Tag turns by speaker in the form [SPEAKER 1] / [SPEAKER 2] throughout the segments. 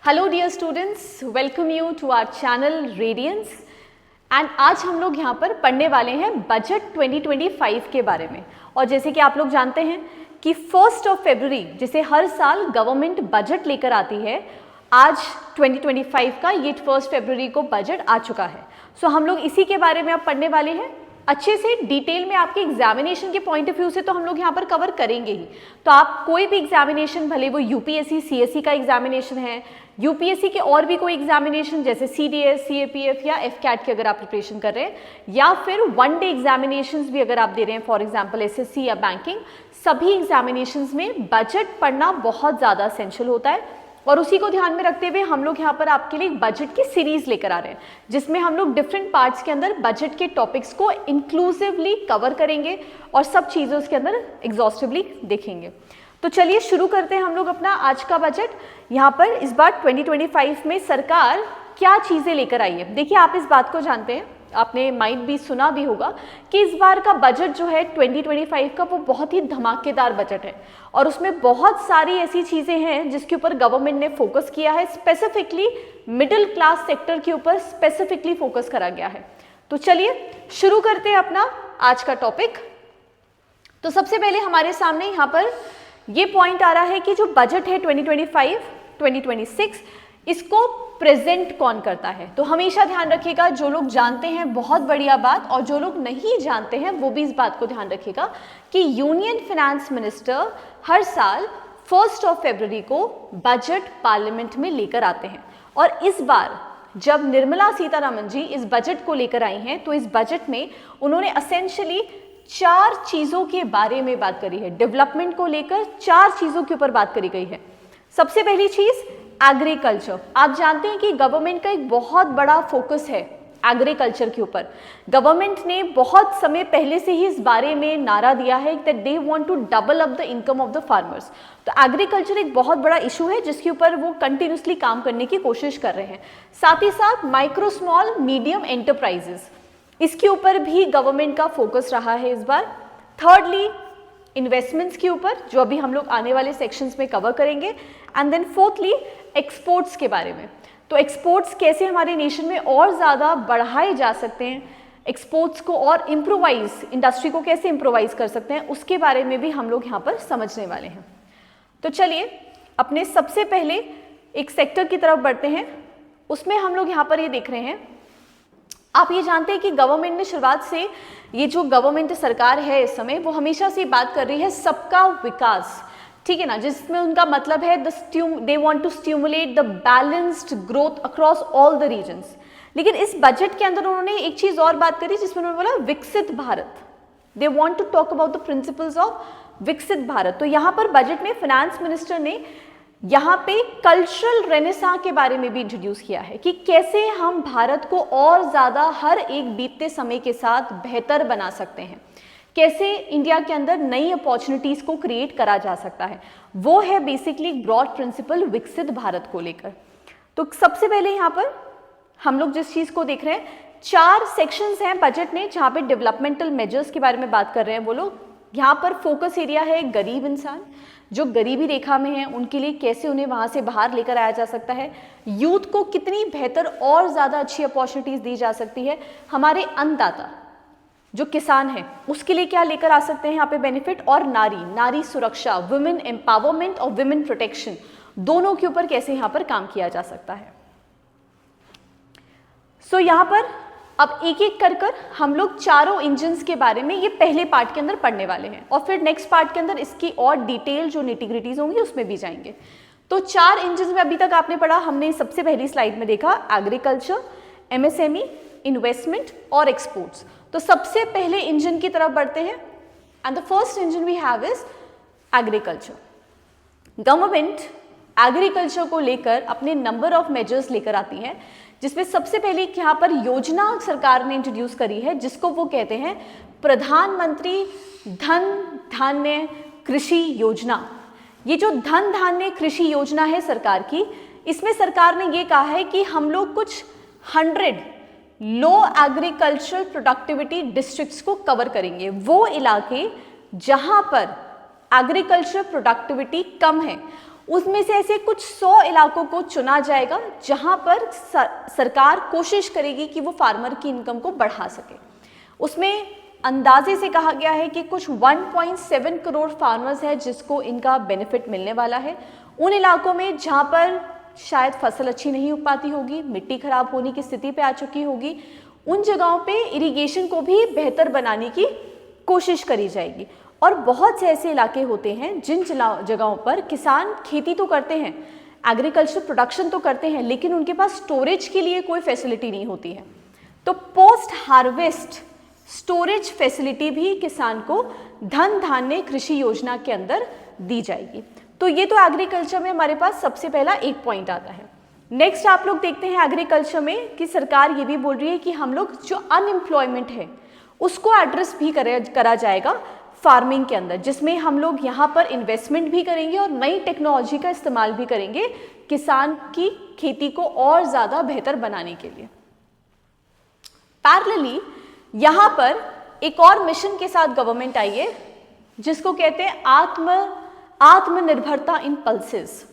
[SPEAKER 1] Hello dear students, welcome you to our channel Radiance. एंड आज हम लोग यहाँ पर पढ़ने वाले हैं बजट 2025 के बारे में। और जैसे कि आप लोग जानते हैं कि 1 फरवरी जिसे हर साल गवर्नमेंट बजट लेकर आती है, आज 2025 का ये 1 फरवरी को बजट आ चुका है। सो हम लोग इसी के बारे में अब पढ़ने वाले हैं अच्छे से डिटेल में। आपके एग्जामिनेशन के पॉइंट ऑफ व्यू से तो हम लोग यहाँ पर कवर करेंगे ही। तो आप कोई भी एग्जामिनेशन, भले वो यूपीएससी सीएससी का एग्जामिनेशन है, यूपीएससी के और भी कोई एग्जामिनेशन जैसे सीडीएस, सीएपीएफ या एफकैट की अगर आप प्रिपरेशन कर रहे हैं, या फिर वन डे एग्जामिनेशंस भी अगर आप दे रहे हैं, फॉर एग्जांपल एसएससी या बैंकिंग, सभी एग्जामिनेशंस में बजट पढ़ना बहुत ज़्यादा एसेंशियल होता है। और उसी को ध्यान में रखते हुए हम लोग यहाँ पर आपके लिए बजट की सीरीज लेकर आ रहे हैं, जिसमें हम लोग डिफरेंट पार्ट्स के अंदर बजट के टॉपिक्स को इंक्लूसिवली कवर करेंगे और सब चीज़ें उसके अंदर एग्जॉस्टिवली देखेंगे। तो चलिए शुरू करते हैं हम लोग अपना आज का बजट। यहाँ पर इस बार 2025 में सरकार क्या चीज़ें लेकर आई है। देखिए, आप इस बात को जानते हैं, आपने माइट भी सुना भी होगा कि इस बार का बजट जो है 2025 का, वो बहुत ही धमाकेदार बजट है और उसमें बहुत सारी ऐसी चीज़ें हैं जिसके ऊपर गवर्नमेंट ने फोकस किया है। स्पेसिफिकली मिडिल क्लास सेक्टर के ऊपर स्पेसिफिकली फोकस करा गया है। तो चलिए शुरू करते हैं अपना आज का टॉपिक। तो सबसे पहले हमारे सामने यहाँ पर ये पॉइंट आ रहा है कि जो बजट है 2025-2026, इसको प्रेजेंट कौन करता है। तो हमेशा ध्यान रखिएगा, जो लोग जानते हैं बहुत बढ़िया बात, और जो लोग नहीं जानते हैं वो भी इस बात को ध्यान रखिएगा कि यूनियन फाइनेंस मिनिस्टर हर साल 1 फरवरी को बजट पार्लियामेंट में लेकर आते हैं। और इस बार जब निर्मला सीतारमण जी इस बजट को लेकर आई हैं, तो इस बजट में उन्होंने एसेंशियली 4 चीज़ों के बारे में बात करी है। डेवलपमेंट को लेकर 4 चीज़ों के ऊपर बात करी गई है। सबसे पहली चीज़ एग्रीकल्चर। आप जानते हैं कि गवर्नमेंट का एक बहुत बड़ा फोकस है एग्रीकल्चर के ऊपर। गवर्नमेंट ने बहुत समय पहले से ही इस बारे में नारा दिया है that they want to double up the income of the farmers. तो एग्रीकल्चर एक बहुत बड़ा इशू है जिसके ऊपर वो कंटिन्यूसली काम करने की कोशिश कर रहे हैं। साथ ही साथ माइक्रो स्मॉल मीडियम एंटरप्राइजेस, इसके ऊपर भी गवर्नमेंट का फोकस रहा है इस बार। थर्डली इन्वेस्टमेंट्स के ऊपर, जो अभी हम लोग आने वाले सेक्शंस में कवर करेंगे। एंड देन फोर्थली एक्सपोर्ट्स के बारे में। तो एक्सपोर्ट्स कैसे हमारे नेशन में और ज़्यादा बढ़ाए जा सकते हैं, एक्सपोर्ट्स को और इम्प्रोवाइज, इंडस्ट्री को कैसे इम्प्रोवाइज कर सकते हैं, उसके बारे में भी हम लोग यहाँ पर समझने वाले हैं। तो चलिए अपने सबसे पहले एक सेक्टर की तरफ बढ़ते हैं। उसमें हम लोग यहाँ पर ये देख रहे हैं, आप ये जानते हैं कि गवर्नमेंट ने शुरुआत से, ये जो गवर्नमेंट सरकार है इस समय, वो हमेशा से बात कर रही है सबका विकास, ठीक है ना, जिसमें उनका मतलब है they want to stimulate the balanced growth across all the regions. लेकिन इस बजट के अंदर उन्होंने एक चीज और बात करी जिसमें उन्होंने बोला विकसित Bharat. They want to talk about the principles of विकसित भारत। तो यहाँ पर बजट में फाइनेंस मिनिस्टर ने यहाँ पे कल्चरल रेनेसां के बारे में भी इंट्रोड्यूस किया है कि कैसे हम भारत को और ज़्यादा हर एक बीतते समय के साथ बेहतर बना सकते हैं, कैसे इंडिया के अंदर नई अपॉर्चुनिटीज़ को क्रिएट करा जा सकता है। वो है बेसिकली ब्रॉड प्रिंसिपल विकसित भारत को लेकर। तो सबसे पहले यहाँ पर हम लोग जिस चीज़ को देख रहे हैं, 4 सेक्शंस हैं बजट में जहाँ पे डेवलपमेंटल मेजर्स के बारे में बात कर रहे हैं वो लोग। यहाँ पर फोकस एरिया है गरीब इंसान, जो गरीबी रेखा में हैं, उनके लिए कैसे उन्हें वहाँ से बाहर लेकर आया जा सकता है, यूथ को कितनी बेहतर और ज़्यादा अच्छी अपॉर्चुनिटीज़ दी जा सकती है, हमारे अन्नदाता जो किसान हैं उसके लिए क्या लेकर आ सकते हैं यहाँ पे बेनिफिट, और नारी सुरक्षा, वुमेन एम्पावरमेंट और वुमेन प्रोटेक्शन, दोनों के ऊपर कैसे यहाँ पर काम किया जा सकता है। सो यहाँ पर अब एक एक कर हम लोग चारों इंजन्स के बारे में ये पहले पार्ट के अंदर पढ़ने वाले हैं, और फिर नेक्स्ट पार्ट के अंदर इसकी और डिटेल जो निटिग्रिटीज होंगी उसमें भी जाएंगे। तो 4 इंजन्स में अभी तक आपने पढ़ा, हमने सबसे पहली स्लाइड में देखा एग्रीकल्चर, एमएसएमई, इन्वेस्टमेंट और एक्सपोर्ट्स। तो सबसे पहले इंजन की तरफ बढ़ते हैं, and the first engine we have is agriculture. Government agriculture को लेकर अपने नंबर ऑफ मेजर्स लेकर आती है, जिसमें सबसे पहले यहाँ पर योजना सरकार ने इंट्रोड्यूस करी है जिसको वो कहते हैं प्रधानमंत्री धन धान्य कृषि योजना। ये जो धन धान्य कृषि योजना है सरकार की, इसमें सरकार ने ये कहा है कि हम लोग कुछ 100 लो एग्रीकल्चरल प्रोडक्टिविटी डिस्ट्रिक्ट्स को कवर करेंगे। वो इलाके जहाँ पर एग्रीकल्चर प्रोडक्टिविटी कम है उसमें से ऐसे कुछ 100 इलाकों को चुना जाएगा जहां पर सरकार कोशिश करेगी कि वो फार्मर की इनकम को बढ़ा सके। उसमें अंदाजे से कहा गया है कि कुछ 1.7 करोड़ फार्मर्स हैं जिसको इनका बेनिफिट मिलने वाला है। उन इलाकों में जहां पर शायद फसल अच्छी नहीं उग पाती होगी, मिट्टी खराब होने की स्थिति पे आ चुकी होगी, उन जगहों पे इरिगेशन को भी बेहतर बनाने की कोशिश करी जाएगी। और बहुत से ऐसे इलाके होते हैं जिन जगहों पर किसान खेती तो करते हैं, एग्रीकल्चर प्रोडक्शन तो करते हैं, लेकिन उनके पास स्टोरेज के लिए कोई फैसिलिटी नहीं होती है। तो पोस्ट हार्वेस्ट स्टोरेज फैसिलिटी भी किसान को धन धान्य कृषि योजना के अंदर दी जाएगी। तो ये तो एग्रीकल्चर में हमारे पास सबसे पहला एक पॉइंट आता है। नेक्स्ट आप लोग देखते हैं एग्रीकल्चर में कि सरकार ये भी बोल रही है कि हम लोग जो अनएम्प्लॉयमेंट है उसको एड्रेस भी करा जाएगा फार्मिंग के अंदर, जिसमें हम लोग यहाँ पर इन्वेस्टमेंट भी करेंगे और नई टेक्नोलॉजी का इस्तेमाल भी करेंगे किसान की खेती को और ज़्यादा बेहतर बनाने के लिए। पैरेलली यहाँ पर एक और मिशन के साथ गवर्नमेंट आई है जिसको कहते हैं आत्मनिर्भरता इन पल्सेस।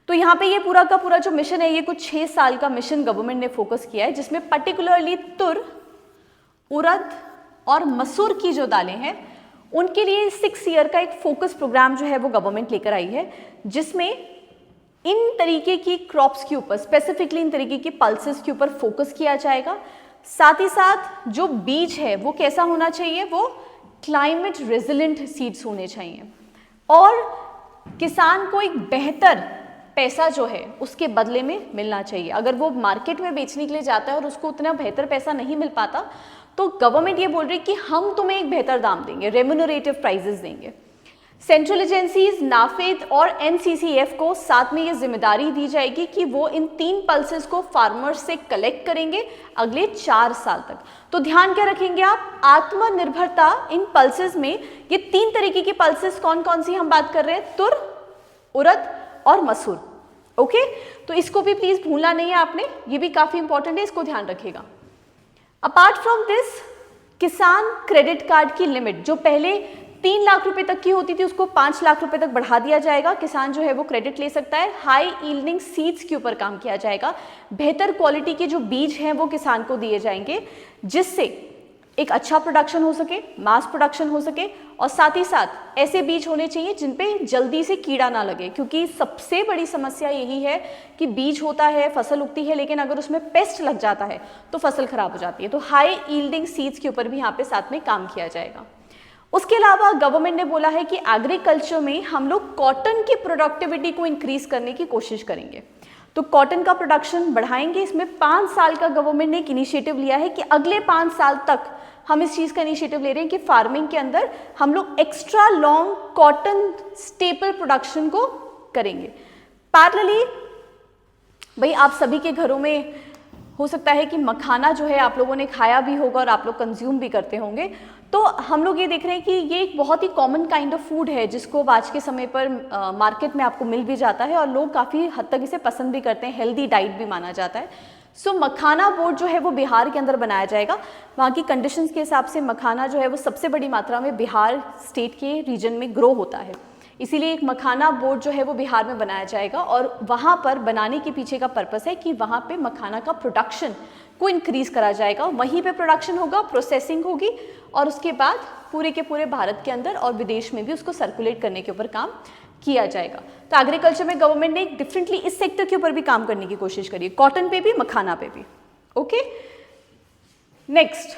[SPEAKER 1] तो यहाँ पे ये पूरा का पूरा जो मिशन है ये कुछ 6 साल का मिशन गवर्नमेंट ने फोकस किया है, जिसमें पर्टिकुलरली तुर, उड़द और मसूर की जो दालें हैं उनके लिए 6 ईयर का एक फोकस प्रोग्राम जो है वो गवर्नमेंट लेकर आई है, जिसमें इन तरीके की क्रॉप्स के ऊपर, स्पेसिफिकली इन तरीके की पल्सेस के ऊपर फोकस किया जाएगा। साथ ही साथ जो बीज है वो कैसा होना चाहिए, वो क्लाइमेट रेजिलेंट सीड्स होने चाहिए और किसान को एक बेहतर पैसा जो है उसके बदले में मिलना चाहिए। अगर वो मार्केट में बेचने के लिए जाता है और उसको उतना बेहतर पैसा नहीं मिल पाता तो गवर्नमेंट ये बोल रही है कि हम तुम्हें एक बेहतर दाम देंगे, रेम्यूनरेटिव प्राइजेस देंगे। सेंट्रल एजेंसीज, नाफेड और एनसीसीएफ को साथ में ये जिम्मेदारी दी जाएगी कि वो इन 3 पल्सेस को फार्मर्स से कलेक्ट करेंगे अगले 4 साल तक। तो ध्यान क्या रखेंगे आप, आत्मनिर्भरता इन पल्सेस में ये 3 तरीके की पल्सेस कौन कौन सी हम बात कर रहे हैं, तुर, उड़द और मसूर। ओके, तो इसको भी प्लीज भूलना नहीं है आपने, ये भी काफी इंपॉर्टेंट है, इसको ध्यान रखिएगा। अपार्ट फ्रॉम दिस, किसान क्रेडिट कार्ड की लिमिट जो पहले 3 लाख रुपए तक की होती थी उसको 5 लाख रुपए तक बढ़ा दिया जाएगा। किसान जो है वो क्रेडिट ले सकता है। हाई यील्डिंग सीड्स के ऊपर काम किया जाएगा, बेहतर क्वालिटी के जो बीज हैं वो किसान को दिए जाएंगे, जिससे एक अच्छा प्रोडक्शन हो सके, मास प्रोडक्शन हो सके, और साथ ही साथ ऐसे बीज होने चाहिए जिन पे जल्दी से कीड़ा ना लगे, क्योंकि सबसे बड़ी समस्या यही है कि बीज होता है, फसल उगती है, लेकिन अगर उसमें पेस्ट लग जाता है तो फसल खराब हो जाती है। तो हाई यील्डिंग सीड्स के ऊपर भी यहाँ पे साथ में काम किया जाएगा। उसके अलावा गवर्नमेंट ने बोला है कि एग्रीकल्चर में हम लोग कॉटन की प्रोडक्टिविटी को इंक्रीज करने की कोशिश करेंगे, तो कॉटन का प्रोडक्शन बढ़ाएंगे। इसमें 5 साल का गवर्नमेंट ने एक इनिशिएटिव लिया है कि अगले 5 साल तक हम इस चीज़ का इनिशिएटिव ले रहे हैं कि फार्मिंग के अंदर हम लोग extra long cotton staple production को करेंगे। पैरेलली भाई आप सभी के घरों में हो सकता है कि मखाना जो है आप लोगों ने खाया भी होगा और आप लोग कंज्यूम भी करते होंगे। तो हम लोग ये देख रहे हैं कि ये एक बहुत ही कॉमन काइंड ऑफ फूड है जिसको आज के समय पर मार्केट में आपको मिल भी जाता है और लोग काफ़ी हद तक इसे पसंद भी करते हैं, हेल्दी डाइट भी माना जाता है। सो मखाना बोर्ड जो है वो बिहार के अंदर बनाया जाएगा। वहाँ की कंडीशंस के हिसाब से मखाना जो है वो सबसे बड़ी मात्रा में बिहार स्टेट के रीजन में ग्रो होता है, इसीलिए एक मखाना बोर्ड जो है वो बिहार में बनाया जाएगा और वहाँ पर बनाने के पीछे का पर्पस है कि वहाँ पे मखाना का प्रोडक्शन को इंक्रीज़ करा जाएगा। वहीं पे प्रोडक्शन होगा, प्रोसेसिंग होगी और उसके बाद पूरे के पूरे भारत के अंदर और विदेश में भी उसको सर्कुलेट करने के ऊपर काम किया जाएगा। तो एग्रीकल्चर में गवर्नमेंट ने एक डिफरेंटली इस सेक्टर के ऊपर भी काम करने की कोशिश करी है, कॉटन पे भी, मखाना पे भी। Okay, next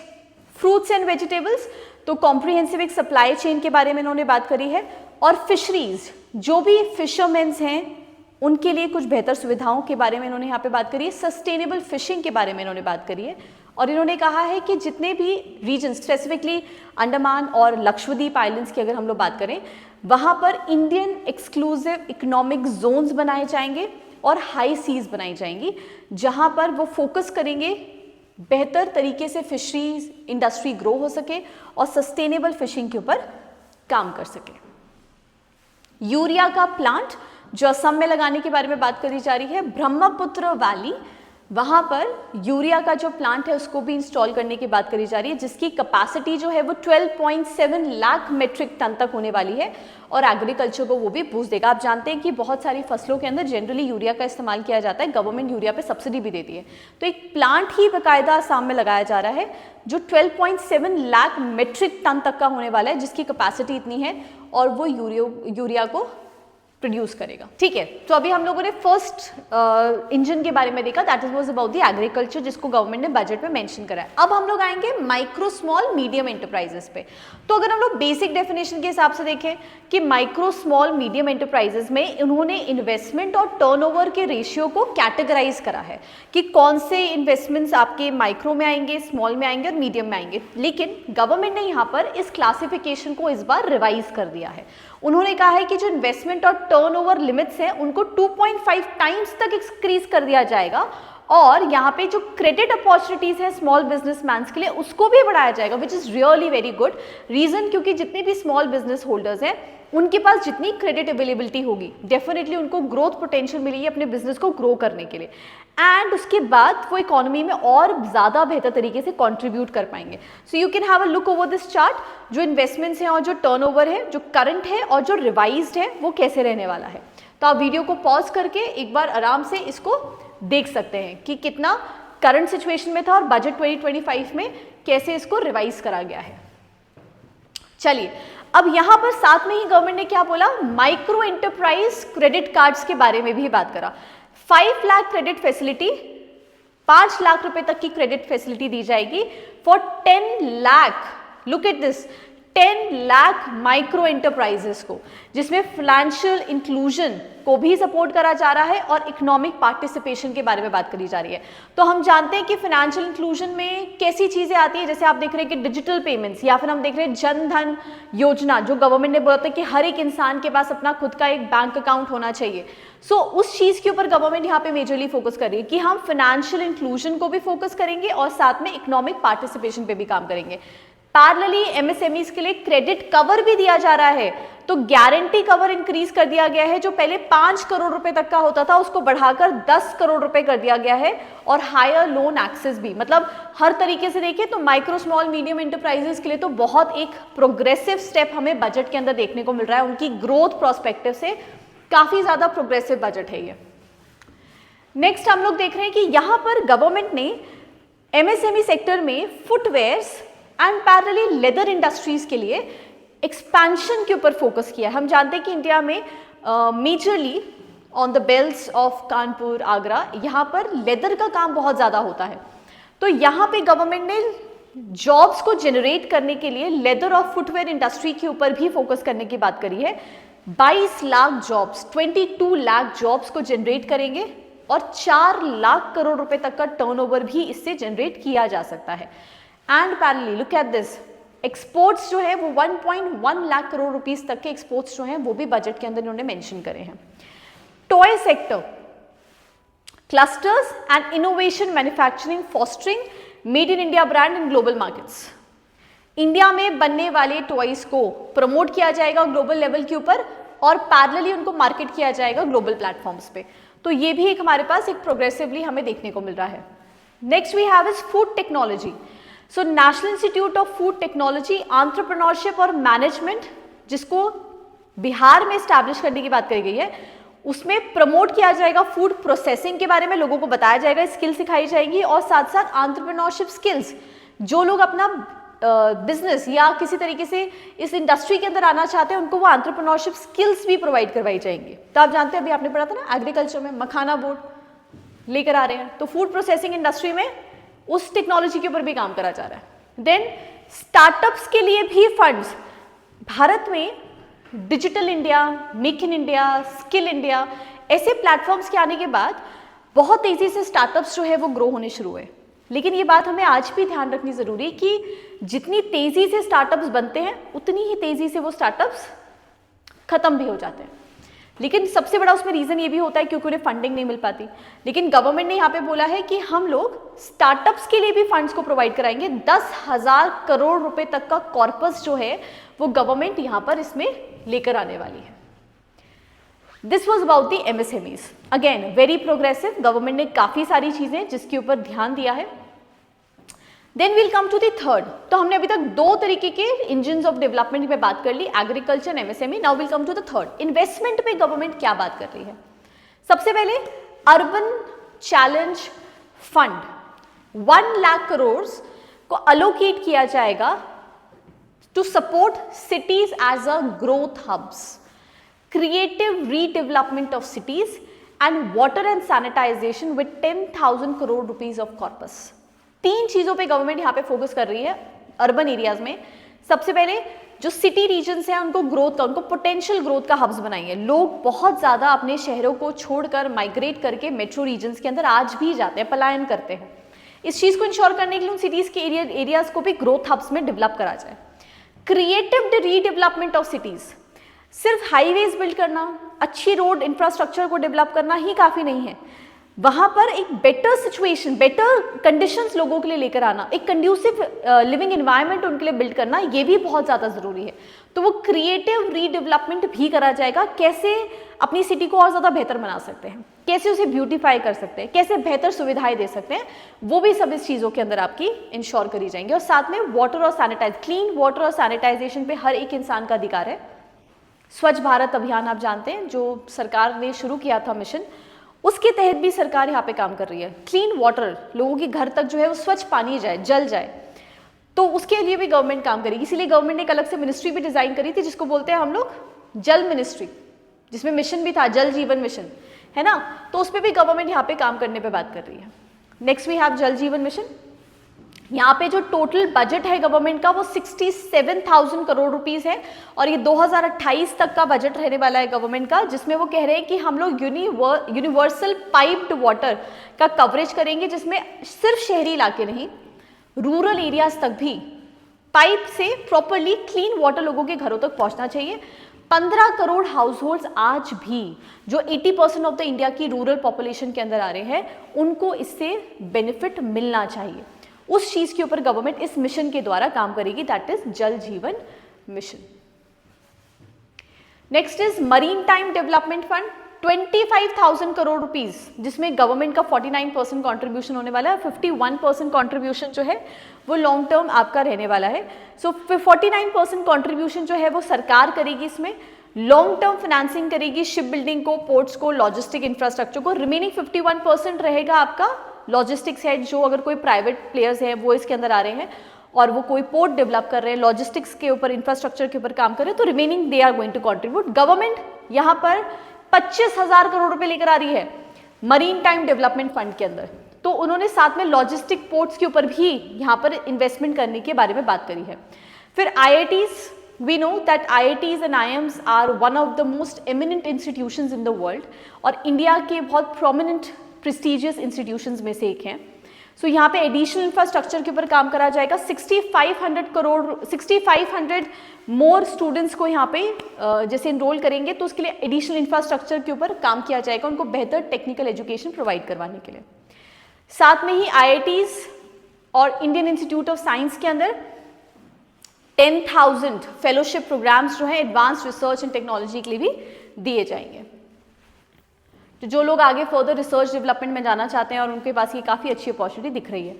[SPEAKER 1] fruits and vegetables. तो कॉम्प्रिहेंसिव एक सप्लाई चेन के बारे में इन्होंने बात करी है और फिशरीज, जो भी फिशरमैन्स हैं उनके लिए कुछ बेहतर सुविधाओं के बारे में इन्होंने यहाँ पे बात करी है। सस्टेनेबल फिशिंग के बारे में इन्होंने बात करी है और इन्होंने कहा है कि जितने भी रीजन, स्पेसिफिकली अंडमान और लक्षद्वीप आइलैंड्स की अगर हम लोग बात करें, वहाँ पर इंडियन एक्सक्लूसिव इकोनॉमिक जोन्स बनाए जाएंगे और हाई सीज बनाई जाएंगी, जहाँ पर वो फोकस करेंगे बेहतर तरीके से फिशरीज इंडस्ट्री ग्रो हो सके और सस्टेनेबल फिशिंग के ऊपर काम कर सके। यूरिया का प्लांट जो असम में लगाने के बारे में बात करी जा रही है, ब्रह्मपुत्र वैली वहाँ पर यूरिया का जो प्लांट है उसको भी इंस्टॉल करने की बात करी जा रही है, जिसकी कैपेसिटी जो है वो 12.7 लाख मेट्रिक टन तक होने वाली है और एग्रीकल्चर को वो भी बूस्ट देगा। आप जानते हैं कि बहुत सारी फसलों के अंदर जनरली यूरिया का इस्तेमाल किया जाता है, गवर्नमेंट यूरिया पे सब्सिडी भी देती है, तो एक प्लांट ही बाकायदा आसाम में लगाया जा रहा है जो 12.7 लाख मेट्रिक टन तक का होने वाला है, जिसकी कैपेसिटी इतनी है और वो यूरिया को प्रोड्यूस करेगा। ठीक है, तो अभी हम लोगों ने फर्स्ट इंजन के बारे में देखा, that is was about the agriculture, जिसको गवर्नमेंट ने बजट में मेंशन करा है। अब हम लोग आएंगे माइक्रो स्मॉल मीडियम एंटरप्राइजेस पे। तो अगर हम लोग बेसिक डेफिनेशन के हिसाब से देखें कि माइक्रो स्मॉल मीडियम एंटरप्राइजेस में उन्होंने इन्वेस्टमेंट और टर्नओवर के रेशियो को कैटेगराइज करा है कि कौन से इन्वेस्टमेंट्स आपके माइक्रो में आएंगे, स्मॉल में आएंगे और मीडियम में आएंगे। लेकिन गवर्नमेंट ने यहाँ पर इस क्लासिफिकेशन को इस बार रिवाइज कर दिया है। उन्होंने कहा है कि जो इन्वेस्टमेंट और टर्नओवर लिमिट्स हैं उनको 2.5 टाइम्स तक इंक्रीज कर दिया जाएगा और यहाँ पे जो क्रेडिट अपॉर्चुनिटीज है स्मॉल बिजनेसमैन के लिए उसको भी बढ़ाया जाएगा, which is really very good reason, क्योंकि जितने भी स्मॉल बिजनेस होल्डर्स हैं उनके पास जितनी क्रेडिट अवेलेबिलिटी होगी डेफिनेटली उनको ग्रोथ पोटेंशियल मिलेगी अपने बिजनेस को ग्रो करने के लिए, एंड उसके बाद वो इकोनॉमी में और ज़्यादा बेहतर तरीके से कंट्रीब्यूट कर पाएंगे। So you can have a look over this chart, जो इन्वेस्टमेंट्स हैं और जो टर्नओवर है, जो करंट है और जो रिवाइज्ड है वो कैसे रहने वाला है। तो आप वीडियो को पॉज करके एक बार आराम से इसको देख सकते हैं कि कितना करंट सिचुएशन में था और बजट 2025 में कैसे इसको रिवाइज करा गया है। चलिए, अब यहां पर साथ में ही गवर्नमेंट ने क्या बोला, माइक्रो एंटरप्राइज क्रेडिट कार्ड्स के बारे में भी बात करा। 5 लाख क्रेडिट फैसिलिटी, 5 लाख रुपए तक की क्रेडिट फैसिलिटी दी जाएगी for 10 lakh, look at this, 10 lakh micro enterprises को, जिसमें फाइनेंशियल इंक्लूजन को भी सपोर्ट करा जा रहा है और इकोनॉमिक पार्टिसिपेशन के बारे में बात करी जा रही है। तो हम जानते हैं कि फाइनेंशियल इंक्लूजन में कैसी चीजें आती है, जैसे आप देख रहे हैं कि डिजिटल पेमेंट्स, या फिर हम देख रहे हैं जन धन योजना, जो गवर्नमेंट ने बोला था कि हर एक इंसान के पास अपना खुद का एक बैंक अकाउंट होना चाहिए। सो उस चीज के ऊपर गवर्नमेंट यहाँ पे मेजरली फोकस कर रही है कि हम फाइनेंशियल इंक्लूजन को भी फोकस करेंगे और साथ में इकोनॉमिक पार्टिसिपेशन पे भी काम करेंगे। पैरेलली एमएसएमईज के लिए क्रेडिट कवर भी दिया जा रहा है, तो गारंटी कवर इंक्रीज कर दिया गया है, जो पहले 5 करोड़ रुपए तक का होता था उसको बढ़ाकर 10 करोड़ रुपए कर दिया गया है, और हायर लोन एक्सेस भी, मतलब हर तरीके से देखिए तो माइक्रो स्मॉल मीडियम एंटरप्राइजेस के लिए तो बहुत एक प्रोग्रेसिव स्टेप हमें बजट के अंदर देखने को मिल रहा है। उनकी ग्रोथ प्रोस्पेक्टिव से काफी ज्यादा प्रोग्रेसिव बजट है ये। नेक्स्ट हम लोग देख रहे हैं कि यहां पर गवर्नमेंट ने एमएसएमई सेक्टर में footwears and parallelly leather industries के लिए एक्सपेंशन के ऊपर फोकस किया है। हम जानते हैं कि इंडिया में majorly on the belts of Kanpur, Agra, यहाँ पर लेदर का काम बहुत ज़्यादा होता है, तो यहाँ पे गवर्नमेंट ने जॉब्स को जनरेट करने के लिए लेदर और फुटवेयर इंडस्ट्री के ऊपर भी फोकस करने की बात करी है। 22 लाख जॉब्स, 22 लाख जॉब्स को जनरेट करेंगे और 4 लाख करोड़ रुपए तक का टर्नओवर भी इससे जनरेट किया जा सकता है। And parallelly look at this, exports जो है वो 1.1 लाख करोड़ रुपीस तक के एक्सपोर्ट्स जो हैं वो भी बजट के अंदर इन्होंने मेंशन करे हैं। Toy sector, clusters and innovation manufacturing fostering made in India brand in global markets. India में बनने वाले टॉयज को प्रमोट किया जाएगा ग्लोबल लेवल के ऊपर और पैरेलली उनको मार्केट किया जाएगा ग्लोबल प्लेटफॉर्म्स पे, तो ये भी एक हमारे पास एक प्रोग्रेसिवली हमें देखने को मिल रहा है। Next we have is food technology. So National Institute of Food Technology, Entrepreneurship और मैनेजमेंट, जिसको बिहार में स्टैब्लिश करने की बात करी गई है, उसमें प्रमोट किया जाएगा फूड प्रोसेसिंग के बारे में, लोगों को बताया जाएगा, स्किल सिखाई जाएगी और साथ साथ एंटरप्रेन्योरशिप स्किल्स, जो लोग अपना बिजनेस या किसी तरीके से इस इंडस्ट्री के अंदर आना चाहते हैं उनको वो एंटरप्रेन्योरशिप स्किल्स भी प्रोवाइड करवाई जाएंगी। तो आप जानते हैं अभी आपने पढ़ा था ना एग्रीकल्चर में मखाना बोर्ड लेकर आ रहे हैं, तो फूड प्रोसेसिंग इंडस्ट्री में उस टेक्नोलॉजी के ऊपर भी काम करा जा रहा है। देन स्टार्टअप्स के लिए भी फंड्स, भारत में digital India, make in India, skill India, ऐसे प्लेटफॉर्म्स के आने के बाद बहुत तेजी से स्टार्टअप्स जो है वो ग्रो होने शुरू हुए। लेकिन ये बात हमें आज भी ध्यान रखनी जरूरी है कि जितनी तेजी से स्टार्टअप्स बनते हैं उतनी ही तेजी से वो स्टार्टअप्स खत्म भी हो जाते हैं। लेकिन सबसे बड़ा उसमें रीजन ये भी होता है क्योंकि उन्हें फंडिंग नहीं मिल पाती। लेकिन गवर्नमेंट ने यहाँ पे बोला है कि हम लोग स्टार्टअप्स के लिए भी फंड्स को प्रोवाइड कराएंगे। 10,000 करोड़ रुपए तक का कॉर्पस जो है वो गवर्नमेंट यहाँ पर इसमें लेकर आने वाली है। This was about the MSMEs. Again very progressive, government ने काफ़ी सारी चीज़ें जिसके ऊपर ध्यान दिया है. Then will come to the third. तो हमने अभी तक दो तरीके के इंजन ऑफ डेवलपमेंट पे बात कर ली, agriculture, MSME. Now will come to the third. Investment पे गवर्नमेंट क्या बात कर रही है. सबसे पहले urban challenge fund 1 lakh crore को अलोकेट किया जाएगा to support cities as a growth hubs, creative redevelopment of cities and water and sanitisation with 10,000 crore rupees of corpus. 3 चीजों पे गवर्नमेंट यहाँ पे फोकस कर रही है अर्बन एरियाज में. सबसे पहले जो सिटी रीजन्स हैं उनको ग्रोथ का, उनको पोटेंशियल ग्रोथ का हब्स बनाइए. लोग बहुत ज़्यादा अपने शहरों को छोड़कर माइग्रेट करके मेट्रो रीजन्स के अंदर आज भी जाते हैं, पलायन करते हैं. इस चीज़ को इंश्योर करने के लिए उन सिटीज़ के एरियाज को भी ग्रोथ हब्स में डेवलप करा जाए. क्रिएटिव रीडेवलपमेंट ऑफ सिटीज़, सिर्फ हाईवेज बिल्ड करना, अच्छी रोड इंफ्रास्ट्रक्चर को डेवलप करना ही काफ़ी नहीं है. वहाँ पर एक बेटर सिचुएशन, बेटर कंडीशंस लोगों के लिए लेकर आना, एक कंड्यूसिव लिविंग एनवायरनमेंट उनके लिए बिल्ड करना, ये भी बहुत ज़्यादा ज़रूरी है. तो वो क्रिएटिव रीडेवलपमेंट भी करा जाएगा. कैसे अपनी सिटी को और ज़्यादा बेहतर बना सकते हैं, कैसे उसे ब्यूटीफाई कर सकते हैं, कैसे बेहतर सुविधाएं दे सकते हैं, वो भी सब इस चीज़ों के अंदर आपकी इंश्योर करी जाएंगी. और साथ में वाटर और क्लीन वाटर और सैनिटाइजेशन पे हर एक इंसान का अधिकार है. स्वच्छ भारत अभियान आप जानते हैं, जो सरकार ने शुरू किया था मिशन, उसके तहत भी सरकार यहाँ पे काम कर रही है. क्लीन वाटर, लोगों के घर तक जो है वो स्वच्छ पानी जाए, जल जाए, तो उसके लिए भी गवर्नमेंट काम करेगी. इसीलिए गवर्नमेंट ने एक अलग से मिनिस्ट्री भी डिजाइन करी थी जिसको बोलते हैं हम लोग जल मिनिस्ट्री, जिसमें मिशन भी था जल जीवन मिशन, है ना. तो उस पर भी गवर्नमेंट यहाँ पे काम करने पे बात कर रही है. नेक्स्ट वी हैव जल जीवन मिशन. यहाँ पे जो टोटल बजट है गवर्नमेंट का वो 67,000 करोड़ रुपीस है और ये 2028 तक का बजट रहने वाला है गवर्नमेंट का, जिसमें वो कह रहे हैं कि हम लोग यूनिवर्सल पाइप्ड वाटर का कवरेज करेंगे, जिसमें सिर्फ शहरी इलाके नहीं, रूरल एरियाज तक भी पाइप से प्रॉपरली क्लीन वाटर लोगों के घरों तक पहुंचना चाहिए. 15 करोड़ हाउस होल्ड्स आज भी जो 80% ऑफ द इंडिया की रूरल पॉपुलेशन के अंदर आ रहे हैं, उनको इससे बेनिफिट मिलना चाहिए. उस चीज के ऊपर गवर्नमेंट इस मिशन के द्वारा काम करेगी, दैट इज जल जीवन mission. Next is marine time development fund 25,000 crore rupees, जिसमें गवर्नमेंट का 49% कॉन्ट्रीब्यूशन होने वाला है. 51% कॉन्ट्रीब्यूशन जो है वो लॉन्ग टर्म आपका रहने वाला है. सो 49% कॉन्ट्रीब्यूशन जो है वो सरकार करेगी, इसमें लॉन्ग टर्म फाइनेंसिंग करेगी शिप बिल्डिंग को, पोर्ट्स को, लॉजिस्टिक इंफ्रास्ट्रक्चर को. रिमेनिंग 51% रहेगा आपका लॉजिस्टिक्स है, जो अगर कोई प्राइवेट प्लेयर्स हैं वो इसके अंदर आ रहे हैं और वो कोई पोर्ट डेवलप कर रहे हैं, लॉजिस्टिक्स के ऊपर, इंफ्रास्ट्रक्चर के ऊपर काम कर रहे हैं, तो remaining they are going to contribute. Government यहाँ पर 25,000 करोड़ रुपए लेकर आ रही है मरीन टाइम डेवलपमेंट फंड के अंदर. तो उन्होंने साथ में लॉजिस्टिक पोर्ट्स के ऊपर भी यहाँ पर इन्वेस्टमेंट करने के बारे में बात करी है. फिर IITs, we know that IITs and IIMs are one of the most eminent institutions in the world और इंडिया के बहुत prominent प्रेस्टिजियस इंस्टीट्यूशंस में से एक हैं. सो यहाँ पे एडिशनल इंफ्रास्ट्रक्चर के ऊपर काम करा जाएगा. 6,500 मोर स्टूडेंट्स को यहाँ पे जैसे इनरोल करेंगे तो उसके लिए एडिशनल इंफ्रास्ट्रक्चर के ऊपर काम किया जाएगा, उनको बेहतर टेक्निकल एजुकेशन प्रोवाइड करवाने के लिए. साथ में ही IITs और इंडियन इंस्टीट्यूट ऑफ साइंस के अंदर 10,000 फेलोशिप प्रोग्राम्स जो हैं एडवांस रिसर्च एंड टेक्नोलॉजी के लिए भी दिए जाएंगे. तो जो लोग आगे फर्दर रिसर्च डेवलपमेंट में जाना चाहते हैं और उनके पास ये काफ़ी अच्छी अपॉर्चुनिटी दिख रही है.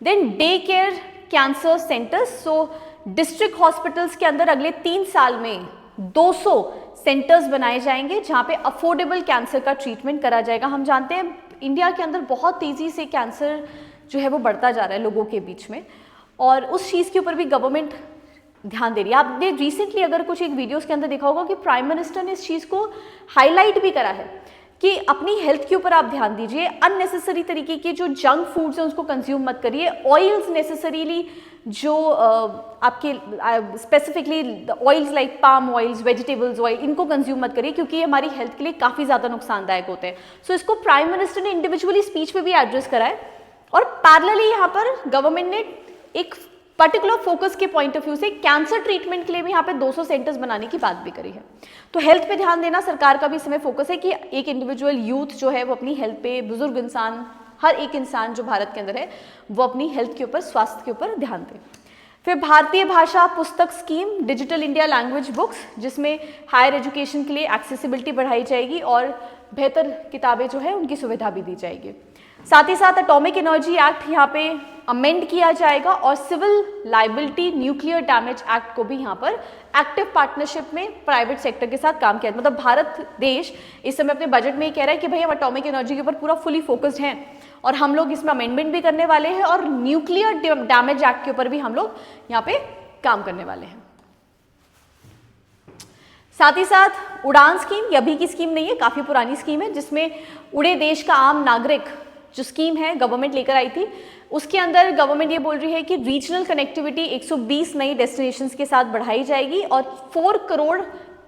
[SPEAKER 1] Then day care cancer centres. So district hospitals के अंदर अगले 3 साल में 200 सेंटर्स बनाए जाएंगे जहाँ पे अफोर्डेबल कैंसर का ट्रीटमेंट करा जाएगा. हम जानते हैं इंडिया के अंदर बहुत तेज़ी से कैंसर जो है वो बढ़ता जा रहा है लोगों के बीच में, और उस चीज़ के ऊपर भी गवर्नमेंट ध्यान दे रही है. आपने रिसेंटली अगर कुछ एक वीडियोज़ के अंदर देखा होगा कि प्राइम मिनिस्टर ने इस चीज़ को हाईलाइट भी करा है कि अपनी हेल्थ के ऊपर आप ध्यान दीजिए. अननेसेसरी तरीके के जो जंक फूड्स हैं उसको कंज्यूम मत करिए. ऑयल्स नेसेसरीली जो आपके specifically oils like palm oils, vegetables oil, इनको कंज्यूम मत करिए क्योंकि ये हमारी हेल्थ के लिए काफ़ी ज़्यादा नुकसानदायक होते हैं. सो इसको प्राइम मिनिस्टर ने इंडिविजुअली स्पीच पे भी एड्रेस करा है और पैरेलली यहाँ पर गवर्नमेंट ने एक पर्टिकुलर फोकस के पॉइंट ऑफ व्यू से कैंसर ट्रीटमेंट के लिए भी यहाँ पे 200 सेंटर्स बनाने की बात भी करी है. तो हेल्थ पे ध्यान देना सरकार का भी इसमें फोकस है कि एक इंडिविजुअल यूथ जो है वो अपनी हेल्थ पे, बुजुर्ग इंसान, हर एक इंसान जो भारत के अंदर है वो अपनी हेल्थ के ऊपर, स्वास्थ्य के ऊपर ध्यान दे. फिर भारतीय भाषा पुस्तक scheme, digital India language books, जिसमें हायर एजुकेशन के लिए एक्सेसिबिलिटी बढ़ाई जाएगी और बेहतर किताबें जो है उनकी सुविधा भी दी जाएगी। साथ ही साथ एटॉमिक एनर्जी एक्ट यहाँ पे अमेंड किया जाएगा और civil liability nuclear damage act को भी यहाँ पर एक्टिव पार्टनरशिप में प्राइवेट सेक्टर के साथ काम किया। मतलब भारत देश इस समय अपने बजट में ही कह रहा है कि भाई हम एटॉमिक एनर्जी के ऊपर पूरा फुली फोकस्ड हैं और हम लोग इसमें अमेंडमेंट भी करने वाले हैं और न्यूक्लियर डैमेज एक्ट के ऊपर भी हम लोग यहाँ पे काम करने वाले हैं। साथ ही साथ उड़ान स्कीम, ये अभी की स्कीम नहीं है, काफ़ी पुरानी स्कीम है, जिसमें उड़े देश का आम नागरिक जो स्कीम है गवर्नमेंट लेकर आई थी, उसके अंदर गवर्नमेंट ये बोल रही है कि रीजनल कनेक्टिविटी 120 नई डेस्टिनेशंस के साथ बढ़ाई जाएगी और 4 करोड़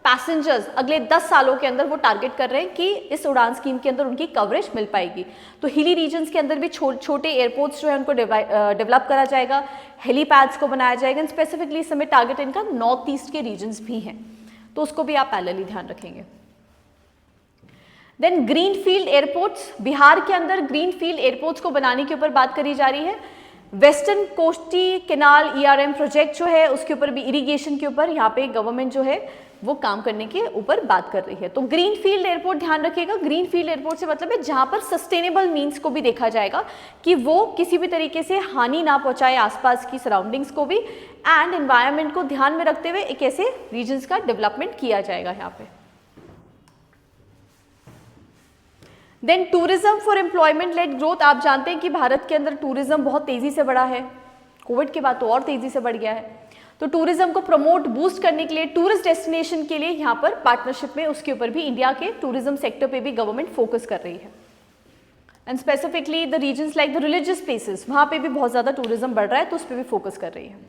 [SPEAKER 1] पैसेंजर्स अगले 10 सालों के अंदर वो टारगेट कर रहे हैं कि इस उड़ान स्कीम के अंदर उनकी कवरेज मिल पाएगी। तो हिली रीजन्स के अंदर भी छोटे एयरपोर्ट्स जो है उनको डेवलप करा जाएगा, हेलीपैड्स को बनाया जाएगा। स्पेसिफिकली इस समय टारगेट इनका नॉर्थ ईस्ट के रीजन्स भी हैं, तो उसको भी आप पैरेलली ध्यान रखेंगे। देन ग्रीनफील्ड एयरपोर्ट्स, बिहार के अंदर ग्रीनफील्ड एयरपोर्ट्स को बनाने के ऊपर बात करी जा रही है। Western costly canal ERM project जो है उसके ऊपर भी, इरिगेशन के ऊपर यहाँ पे गवर्नमेंट जो है वो काम करने के ऊपर बात कर रही है। तो ग्रीनफील्ड एयरपोर्ट ध्यान रखिएगा, ग्रीनफील्ड एयरपोर्ट से मतलब है जहाँ पर सस्टेनेबल मीन्स को भी देखा जाएगा कि वो किसी भी तरीके से हानि ना पहुँचाए आसपास की सराउंडिंग्स को भी, एंड एनवायरनमेंट को ध्यान में रखते हुए एक ऐसे रीजन्स का डेवलपमेंट किया जाएगा यहाँ पे। Then tourism for employment led growth, आप जानते हैं कि भारत के अंदर टूरिज्म बहुत तेजी से बढ़ा है, कोविड के बाद तो और तेजी से बढ़ गया है। तो टूरिज्म को प्रमोट बूस्ट करने के लिए, टूरिस्ट डेस्टिनेशन के लिए यहाँ पर पार्टनरशिप में उसके ऊपर भी इंडिया के टूरिज्म सेक्टर पे भी गवर्नमेंट फोकस कर रही है। And specifically the regions like the religious places, वहाँ पे भी बहुत ज़्यादा टूरिज्म बढ़ रहा है, तो उस पर भी फोकस कर रही है।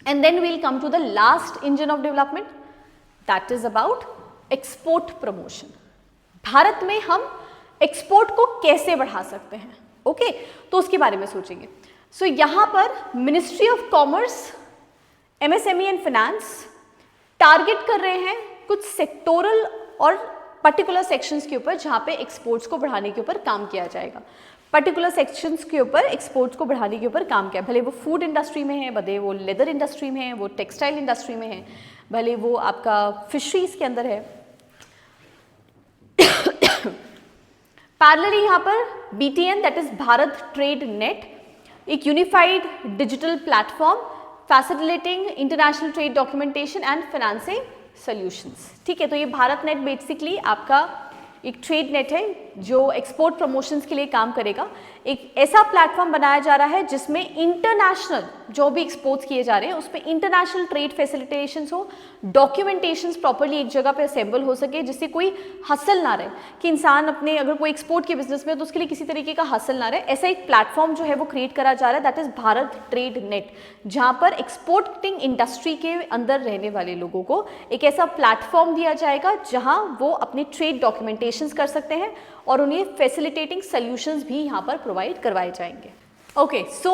[SPEAKER 1] And then we'll come to the last engine of development, that is about export promotion. Bharat में हम एक्सपोर्ट को कैसे बढ़ा सकते हैं, ओके, तो उसके बारे में सोचेंगे। सो यहाँ पर ministry of commerce, MSME and finance target कर रहे हैं कुछ सेक्टोरल और पर्टिकुलर सेक्शंस के ऊपर जहाँ पे एक्सपोर्ट्स को बढ़ाने के ऊपर काम किया जाएगा। पर्टिकुलर सेक्शंस के ऊपर एक्सपोर्ट्स को बढ़ाने के ऊपर काम किया, भले वो फूड इंडस्ट्री में है, भले वो लेदर इंडस्ट्री में है, वो टेक्सटाइल इंडस्ट्री में है, भले वो आपका फिशरीज के अंदर है। पैरेलली यहाँ पर BTN, that is Bharat trade net, एक unified digital platform facilitating international trade documentation and financing solutions. ठीक है, तो ये भारत नेट बेसिकली आपका एक ट्रेड नेट है जो एक्सपोर्ट प्रमोशंस के लिए काम करेगा। एक ऐसा प्लेटफॉर्म बनाया जा रहा है जिसमें इंटरनेशनल जो भी एक्सपोर्ट्स किए जा रहे हैं उस पर इंटरनेशनल ट्रेड फैसिलिटेशंस हो, डॉक्यूमेंटेशंस प्रॉपर्ली एक जगह पे असेंबल हो सके, जिससे कोई हसल ना रहे कि इंसान अपने, अगर कोई एक्सपोर्ट के बिजनेस में तो उसके लिए किसी तरीके का हसल ना रहे। ऐसा एक प्लेटफॉर्म जो है वो क्रिएट करा जा रहा है, that is Bharat trade net, जहाँ पर एक्सपोर्टिंग इंडस्ट्री के अंदर रहने वाले लोगों को एक ऐसा प्लेटफॉर्म दिया जाएगा जहाँ वो अपने ट्रेड डॉक्यूमेंटेशंस कर सकते हैं और उन्हें फैसिलिटेटिंग सॉल्यूशंस भी यहाँ पर प्रोवाइड करवाए जाएंगे। ओके, सो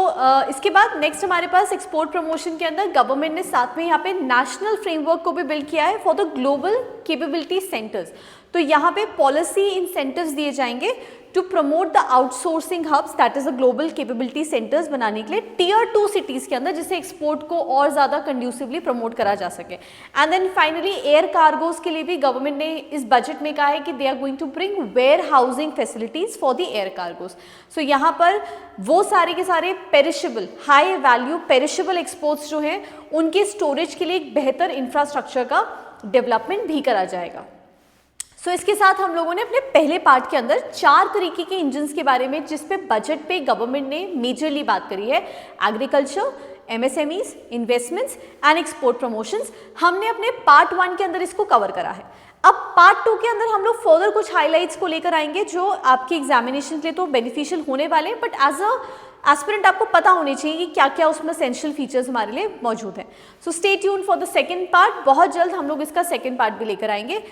[SPEAKER 1] इसके बाद नेक्स्ट हमारे पास एक्सपोर्ट प्रमोशन के अंदर गवर्नमेंट ने साथ में यहाँ पे नेशनल फ्रेमवर्क को भी बिल्ड किया है for the global capability centres. तो यहाँ पे पॉलिसी इंसेंटिव्स दिए जाएंगे to promote the outsourcing hubs, that is the global capability centres बनाने के लिए टियर 2 सिटीज़ के अंदर, जिससे एक्सपोर्ट को और ज़्यादा कंड्यूसिवली प्रमोट करा जा सके। And then finally air cargoes के लिए भी गवर्नमेंट ने इस बजट में कहा है कि they are going to bring warehousing facilities for the air cargos. सो यहाँ पर वो सारे के सारे perishable, high value perishable exports जो हैं उनके स्टोरेज के लिए एक बेहतर इंफ्रास्ट्रक्चर का डेवलपमेंट भी करा जाएगा। सो इसके साथ हम लोगों ने अपने पहले पार्ट के अंदर 4 तरीके के इंजन्स के बारे में, जिस पे बजट पे गवर्नमेंट ने मेजरली बात करी है, agriculture, MSMEs, investments and export promotions, हमने अपने पार्ट 1 के अंदर इसको कवर करा है। अब पार्ट 2 के अंदर हम लोग फर्दर कुछ हाईलाइट्स को लेकर आएंगे जो आपके एग्जामिनेशन के लिए तो बेनिफिशियल होने वाले हैं, बट एज अ एस्पिरेंट आपको पता होनी चाहिए कि क्या क्या उसमें एसेंशियल फीचर्स हमारे लिए मौजूद हैं। So stay tune for the second part, बहुत जल्द हम लोग इसका सेकंड पार्ट भी लेकर आएंगे।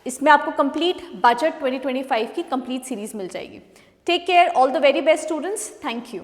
[SPEAKER 1] इसमें आपको कंप्लीट बजट 2025 की कंप्लीट सीरीज मिल जाएगी। Take care, all the very best students, thank you.